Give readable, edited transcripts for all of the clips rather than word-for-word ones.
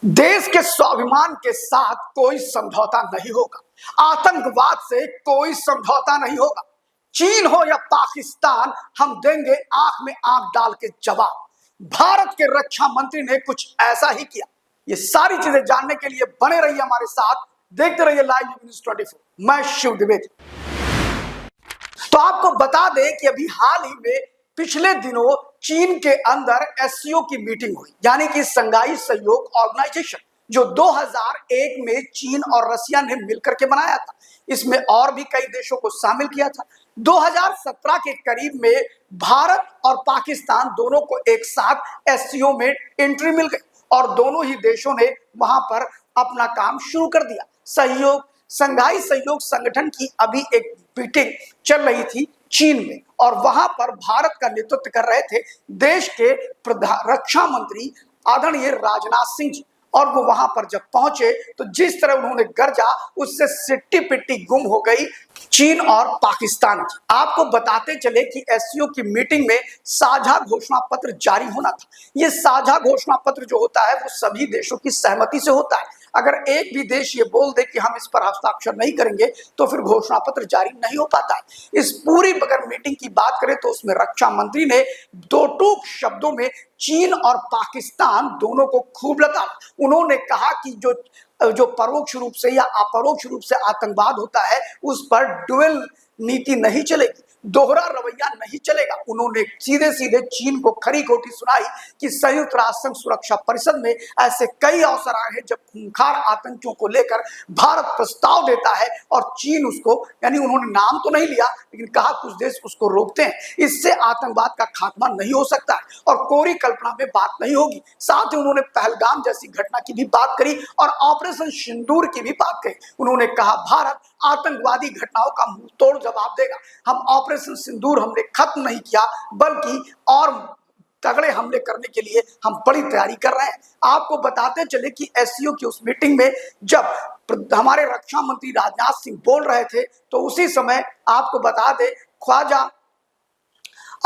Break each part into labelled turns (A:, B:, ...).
A: देश के स्वाभिमान के साथ कोई समझौता नहीं होगा, आतंकवाद से कोई समझौता नहीं होगा। चीन हो या पाकिस्तान, हम देंगे आंख में आंख डाल के जवाब। भारत के रक्षा मंत्री ने कुछ ऐसा ही किया। ये सारी चीजें जानने के लिए बने रहिए हमारे साथ, देखते रहिए लाइव न्यूज़ 24। मैं शिव द्विवेदी। तो आपको बता दें कि अभी हाल ही में पिछले दिनों चीन के अंदर एससीओ की मीटिंग हुई, यानी कि शंघाई सहयोग ऑर्गेनाइजेशन, जो 2001 में चीन और रशिया ने मिलकर के बनाया था। इसमें और भी कई देशों को शामिल किया था। 2017 के करीब में भारत और पाकिस्तान दोनों को एक साथ एससीओ में एंट्री मिल गई और दोनों ही देशों ने वहां पर अपना काम शुरू कर दिया। शंघाई सहयोग संगठन की अभी एक मीटिंग चल रही थी चीन में, और वहां पर भारत का नेतृत्व कर रहे थे देश के रक्षा मंत्री आदरणीय राजनाथ सिंह जी। और वो वहां पर जब पहुंचे तो जिस तरह उन्होंने गरजा, उससे सिट्टी पिट्टी गुम हो गई चीन और पाकिस्तान की। आपको बताते चले कि एससीओ की मीटिंग में साझा घोषणा पत्र जारी होना था। ये साझा घोषणा पत्र जो होता है वो सभी देशों की सहमति से होता है। अगर एक भी देश ये बोल दे कि हम इस पर हस्ताक्षर नहीं करेंगे तो फिर घोषणा पत्र जारी नहीं हो पाता है। इस पूरी अगर मीटिंग की बात करें तो उसमें रक्षा मंत्री ने दो टूक शब्दों में चीन और पाकिस्तान दोनों को खूब लताड़ा। उन्होंने कहा कि जो परोक्ष रूप से या अपरोक्ष रूप से आतंकवाद होता है उस पर ड्यूअल नीति नहीं चलेगी, दोहरा रवैया नहीं चलेगा। उन्होंने सीधे सीधे चीन को खरी खोटी सुनाई कि संयुक्त राष्ट्र संघ सुरक्षा परिषद में ऐसे कई अवसर आए हैं जब खूंखार आतंकियों को लेकर भारत प्रस्ताव देता है और चीन उसको, यानी उन्होंने नाम तो नहीं लिया लेकिन कहा कुछ देश उसको रोकते हैं, इससे आतंकवाद का खात्मा नहीं हो सकता है और कोरी कल्पना में बात नहीं होगी। साथ ही उन्होंने पहलगाम जैसी घटना की भी बात करी और ऑपरेशन सिंदूर की भी बात कही। उन्होंने कहा भारत आतंकवादी घटनाओं का मुंह तोड़ जवाब देगा। हम ऑपरेशन सिंदूर हमने खत्म नहीं किया, बल्कि और तगड़े हमले करने के लिए हम बड़ी तैयारी कर रहे हैं। आपको बताते चले कि एससीओ की उस मीटिंग में जब हमारे रक्षा मंत्री राजनाथ सिंह बोल रहे थे तो उसी समय आपको बता दे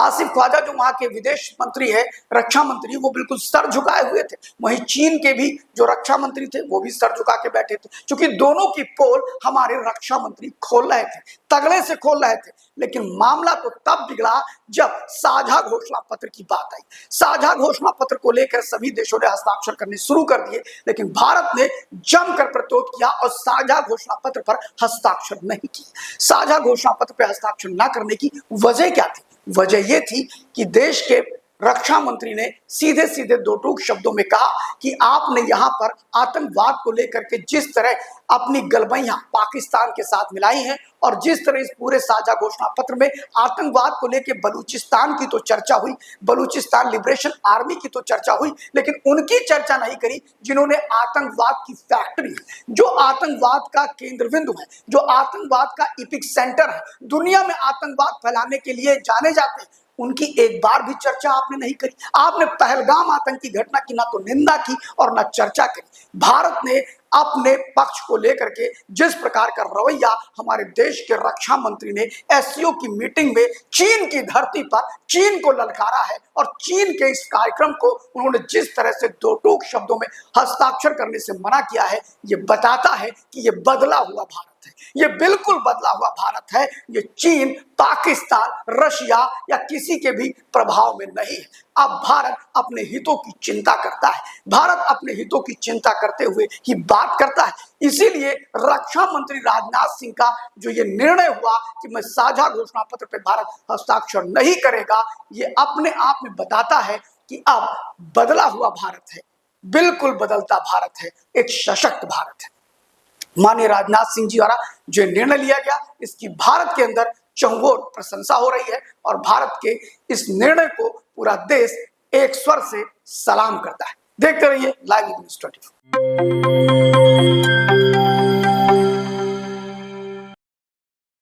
A: आसिफ ख्वाजा जो वहां के विदेश मंत्री है, रक्षा मंत्री, वो बिल्कुल सर झुकाए हुए थे। वहीं चीन के भी जो रक्षा मंत्री थे वो भी सर झुका के बैठे थे, क्योंकि दोनों की पोल हमारे रक्षा मंत्री खोल रहे थे, तगड़े से खोल रहे थे। लेकिन मामला तो तब बिगड़ा जब साझा घोषणा पत्र की बात आई। साझा घोषणा पत्र को लेकर सभी देशों ने हस्ताक्षर करने शुरू कर दिए, लेकिन भारत ने जमकर प्रतिरोध किया और साझा घोषणा पत्र पर हस्ताक्षर नहीं किए। साझा घोषणा पत्र पर हस्ताक्षर न करने की वजह क्या थी? वजह यह थी कि देश के रक्षा मंत्री ने सीधे सीधे दो टूक शब्दों में कहा कि आपने यहां पर आतंकवाद को लेकर के जिस तरह अपनी गलबैयां पाकिस्तान के साथ मिलाई हैं और जिस तरह इस पूरे साझा घोषणा पत्र में आतंकवाद को लेकर बलूचिस्तान की तो चर्चा हुई, बलूचिस्तान लिबरेशन आर्मी की तो चर्चा हुई, लेकिन उनकी चर्चा नहीं करी जिन्होंने आतंकवाद की फैक्ट्री, जो आतंकवाद का केंद्र बिंदु है, जो आतंकवाद का इपिक सेंटर है, दुनिया में आतंकवाद फैलाने के लिए जाने जाते हैं, उनकी एक बार भी चर्चा आपने नहीं करी। आपने पहलगाम आतंकी घटना की ना तो निंदा की और ना चर्चा करी। भारत ने अपने पक्ष को लेकर के जिस प्रकार का रवैया हमारे देश के रक्षा मंत्री ने एससीओ की मीटिंग में चीन की धरती पर चीन को ललकारा है और चीन के इस कार्यक्रम को उन्होंने जिस तरह से दो टूक शब्दों में हस्ताक्षर करने से मना किया है, ये बताता है कि ये बदला हुआ भारत है। ये बिल्कुल बदला हुआ भारत है। ये चीन, पाकिस्तान, रशिया या किसी के भी प्रभाव में नहीं है। अब भारत अपने हितों की चिंता करता है। भारत अपने हितों की चिंता करते हुए ही बात करता है। इसीलिए रक्षा मंत्री राजनाथ सिंह का जो ये निर्णय हुआ कि मैं साझा घोषणा पत्र पे भारत हस्ताक्षर नहीं करेगा, ये अपने आप में बताता है कि अब बदला हुआ भारत है, बिल्कुल बदलता भारत है, एक सशक्त भारत है। माननीय राजनाथ सिंह जी द्वारा जो निर्णय लिया गया, इसकी भारत के अंदर चहुओर प्रशंसा हो रही है और भारत के इस निर्णय को पूरा देश एक स्वर से सलाम करता है। देखते रहिए लाइव न्यूज़ 24।